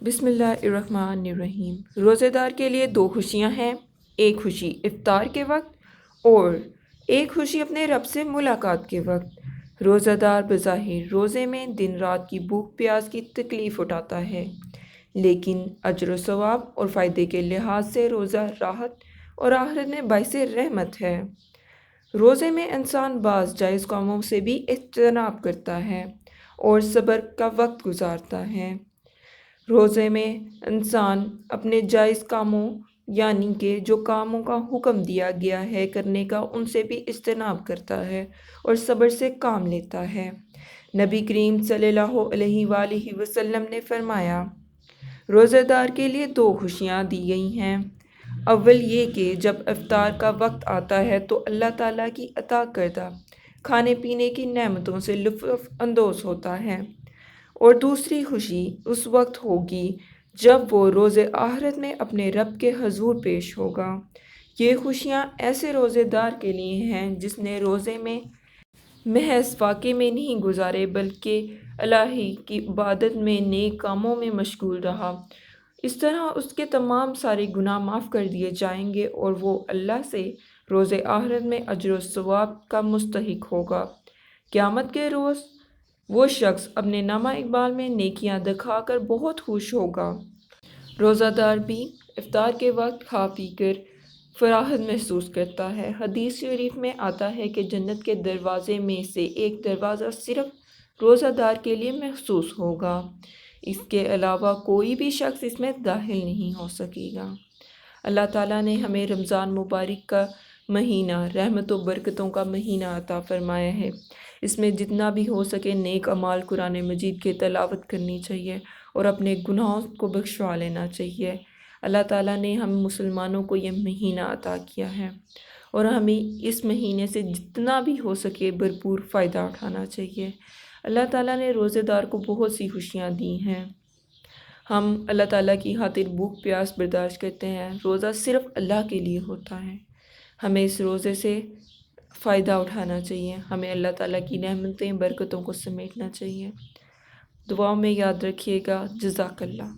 بسم اللہ الرحمن الرحیم۔ روزے دار کے لیے دو خوشیاں ہیں، ایک خوشی افطار کے وقت اور ایک خوشی اپنے رب سے ملاقات کے وقت۔ روزہ دار بظاہر روزے میں دن رات کی بھوک پیاس کی تکلیف اٹھاتا ہے، لیکن اجر و ثواب اور فائدے کے لحاظ سے روزہ راحت اور آخرت میں باعث رحمت ہے۔ روزے میں انسان بعض جائز کاموں سے بھی اجتناب کرتا ہے اور صبر کا وقت گزارتا ہے۔ روزے میں انسان اپنے جائز کاموں یعنی کہ جو کاموں کا حکم دیا گیا ہے کرنے کا ان سے بھی اجتناب کرتا ہے اور صبر سے کام لیتا ہے۔ نبی کریم صلی اللہ علیہ وآلہ وسلم نے فرمایا، روزہ دار کے لیے دو خوشیاں دی گئی ہیں۔ اول یہ کہ جب افطار کا وقت آتا ہے تو اللہ تعالیٰ کی عطا کردہ کھانے پینے کی نعمتوں سے لطف اندوز ہوتا ہے، اور دوسری خوشی اس وقت ہوگی جب وہ روز آخرت میں اپنے رب کے حضور پیش ہوگا۔ یہ خوشیاں ایسے روزے دار کے لیے ہیں جس نے روزے میں محض فاقے میں نہیں گزارے بلکہ اللہ کی عبادت میں نیک کاموں میں مشغول رہا۔ اس طرح اس کے تمام سارے گناہ معاف کر دیے جائیں گے اور وہ اللہ سے روز آخرت میں اجر و ثواب کا مستحق ہوگا۔ قیامت کے روز وہ شخص اپنے نامہ اعمال میں نیکیاں دکھا کر بہت خوش ہوگا۔ روزہ دار بھی افطار کے وقت کھا پی کر فراغت محسوس کرتا ہے۔ حدیث شریف میں آتا ہے کہ جنت کے دروازے میں سے ایک دروازہ صرف روزہ دار کے لیے مخصوص ہوگا، اس کے علاوہ کوئی بھی شخص اس میں داخل نہیں ہو سکے گا۔ اللہ تعالیٰ نے ہمیں رمضان مبارک کا مہینہ رحمت و برکتوں کا مہینہ عطا فرمایا ہے۔ اس میں جتنا بھی ہو سکے نیک اعمال قرآن مجید کی تلاوت کرنی چاہیے اور اپنے گناہوں کو بخشوا لینا چاہیے۔ اللہ تعالیٰ نے ہم مسلمانوں کو یہ مہینہ عطا کیا ہے اور ہمیں اس مہینے سے جتنا بھی ہو سکے بھرپور فائدہ اٹھانا چاہیے۔ اللہ تعالیٰ نے روزے دار کو بہت سی خوشیاں دی ہیں۔ ہم اللہ تعالیٰ کی خاطر بھوک پیاس برداشت کرتے ہیں۔ روزہ صرف اللہ کے لیے ہوتا ہے۔ ہمیں اس روزے سے فائدہ اٹھانا چاہیے، ہمیں اللہ تعالیٰ کی نعمتیں برکتوں کو سمیٹنا چاہیے۔ دعاؤں میں یاد رکھیے گا۔ جزاک اللہ۔